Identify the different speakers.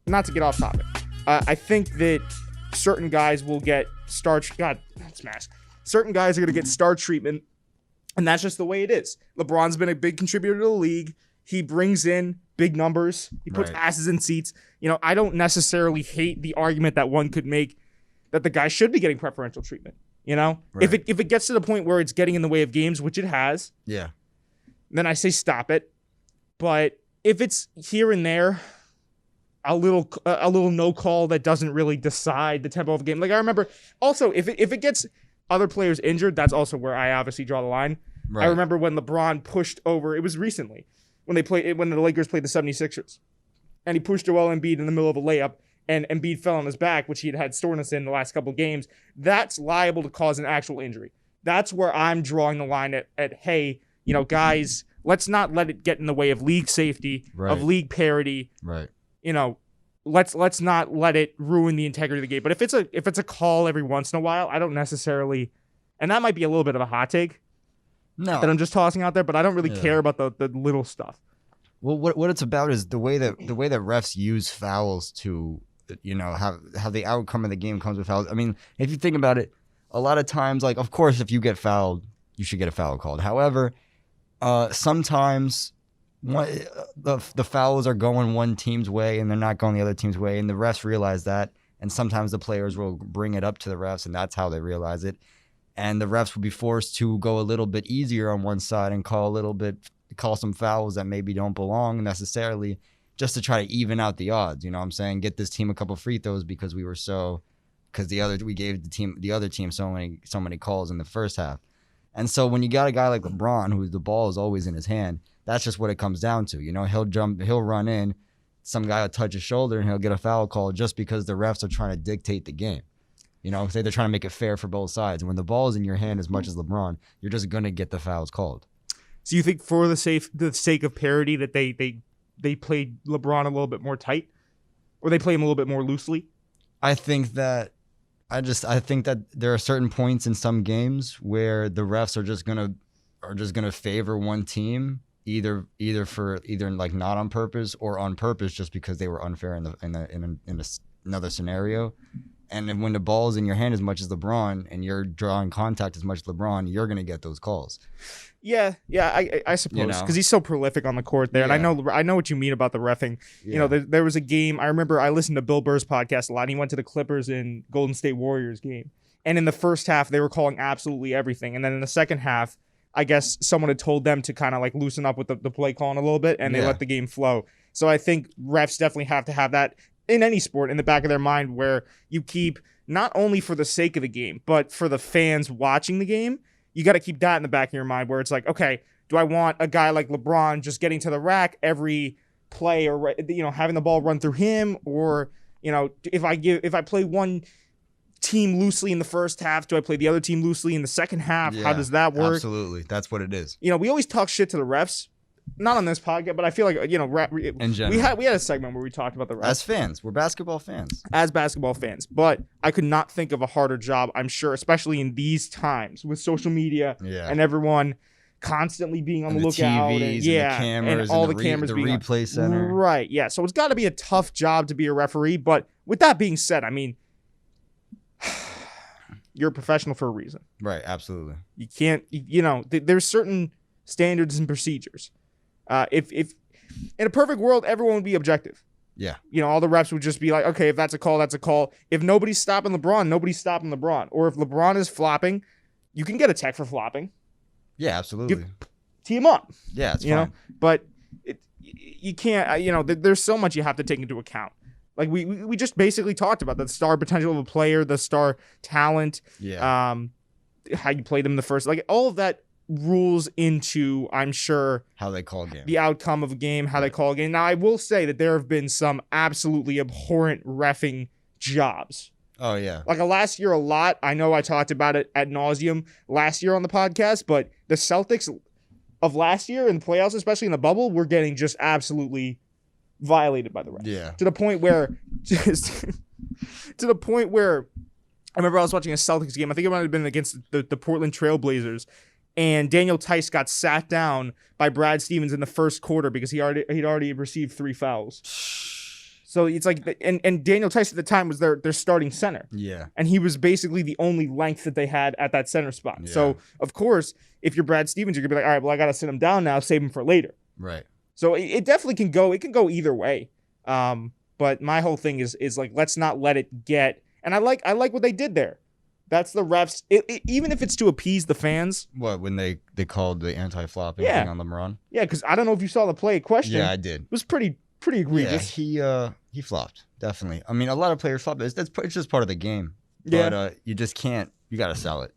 Speaker 1: not to get off topic, I think that certain guys will get certain guys are going to get star treatment, and that's just the way it is. LeBron's been a big contributor to the league. He brings in big numbers. He puts asses in seats. I don't necessarily hate the argument that one could make that the guy should be getting preferential treatment. Right. If it gets to the point where it's getting in the way of games, which it has, then I say stop it. But if it's here and there, a little no call that doesn't really decide the tempo of the game. Like I remember, also if it gets other players injured, that's also where I obviously draw the line. Right. I remember when LeBron pushed over. It was recently when the Lakers played the 76ers, and he pushed Joel Embiid in the middle of a layup. And Embiid fell on his back, which he had soreness in the last couple of games. That's liable to cause an actual injury. That's where I'm drawing the line at hey, guys, let's not let it get in the way of league safety, of league parity.
Speaker 2: Right.
Speaker 1: Let's not let it ruin the integrity of the game. But if it's a call every once in a while, I don't necessarily, and that might be a little bit of a hot take that I'm just tossing out there, but I don't really care about the little stuff.
Speaker 2: Well, what it's about is the way that refs use fouls to, how the outcome of the game comes with fouls. I mean, if you think about it, a lot of times, like, of course, if you get fouled, you should get a foul called. However, sometimes the fouls are going one team's way and they're not going the other team's way, and the refs realize that, and sometimes the players will bring it up to the refs, and that's how they realize it. And the refs will be forced to go a little bit easier on one side and call some fouls that maybe don't belong necessarily, just to try to even out the odds. You know what I'm saying? Get this team a couple free throws because we gave the other team so many calls in the first half. And so when you got a guy like LeBron, who the ball is always in his hand, that's just what it comes down to. He'll run in, some guy will touch his shoulder and he'll get a foul call just because the refs are trying to dictate the game. Say they're trying to make it fair for both sides. And when the ball is in your hand as much as LeBron, you're just going to get the fouls called.
Speaker 1: So you think for the sake of parity that they played LeBron a little bit more tight, or they play him a little bit more loosely?
Speaker 2: I think that there are certain points in some games where the refs are just gonna favor one team, either like not on purpose or on purpose, just because they were unfair in another scenario. And then when the ball is in your hand as much as LeBron and you're drawing contact as much as LeBron, you're gonna get those calls.
Speaker 1: Yeah, I suppose, because he's so prolific on the court there, and I know what you mean about the reffing. Yeah. There was a game, I remember I listened to Bill Burr's podcast a lot, and he went to the Clippers and Golden State Warriors game, and in the first half they were calling absolutely everything, and then in the second half, I guess someone had told them to kind of like loosen up with the play calling a little bit, and they let the game flow. So I think refs definitely have to have that in any sport in the back of their mind, where you keep, not only for the sake of the game, but for the fans watching the game, you got to keep that in the back of your mind, where it's like, okay, do I want a guy like LeBron just getting to the rack every play, or having the ball run through him, or if I play one team loosely in the first half, do I play the other team loosely in the second half? How does that work?
Speaker 2: Absolutely, that's what it is.
Speaker 1: We always talk shit to the refs. Not on this podcast, but I feel like,
Speaker 2: in general,
Speaker 1: we had a segment where we talked about the refs.
Speaker 2: As fans, we're basketball fans.
Speaker 1: As basketball fans, but I could not think of a harder job, I'm sure, especially in these times with social media and everyone constantly being on the lookout,
Speaker 2: TVs, and the cameras,
Speaker 1: and all the cameras,
Speaker 2: the
Speaker 1: being
Speaker 2: replay center.
Speaker 1: Right, yeah. So it's got to be a tough job to be a referee. But with that being said, I mean, you're a professional for a reason.
Speaker 2: Right, absolutely.
Speaker 1: You can't, there's certain standards and procedures. If in a perfect world, everyone would be objective.
Speaker 2: Yeah.
Speaker 1: All the refs would just be like, okay, if that's a call, that's a call. If nobody's stopping LeBron, nobody's stopping LeBron. Or if LeBron is flopping, you can get a tech for flopping.
Speaker 2: Yeah, absolutely.
Speaker 1: Tee him up.
Speaker 2: Yeah, it's fine.
Speaker 1: But you can't, there's so much you have to take into account. Like we just basically talked about the star potential of a player, the star talent, how you played them in the first, like all of that rules into, I'm sure,
Speaker 2: how they call a game,
Speaker 1: the outcome of a game, how they call a game. Now, I will say that there have been some absolutely abhorrent reffing jobs.
Speaker 2: Oh, yeah.
Speaker 1: Like last year a lot. I know I talked about it ad nauseum last year on the podcast, but the Celtics of last year in the playoffs, especially in the bubble, were getting just absolutely violated by the refs.
Speaker 2: Yeah.
Speaker 1: To the point where I remember I was watching a Celtics game. I think it might have been against the Portland Trailblazers. And Daniel Tice got sat down by Brad Stevens in the first quarter because he'd already received 3 fouls. So it's like, and Daniel Tice at the time was their starting center.
Speaker 2: Yeah.
Speaker 1: And he was basically the only length that they had at that center spot.
Speaker 2: Yeah.
Speaker 1: So, of course, if you're Brad Stevens, you're going to be like, all right, well, I got to sit him down now, save him for later.
Speaker 2: Right.
Speaker 1: So it definitely can go. It can go either way. But my whole thing is like, let's not let it get. And I like what they did there. That's the refs. Even if it's to appease the fans.
Speaker 2: What, when they called the anti-flopping thing on LeBron?
Speaker 1: Yeah, because I don't know if you saw the play question.
Speaker 2: Yeah, I did.
Speaker 1: It was pretty egregious.
Speaker 2: Yeah, he flopped, definitely. I mean, a lot of players flop. It's just part of the game.
Speaker 1: Yeah.
Speaker 2: But you just can't. You got to sell it.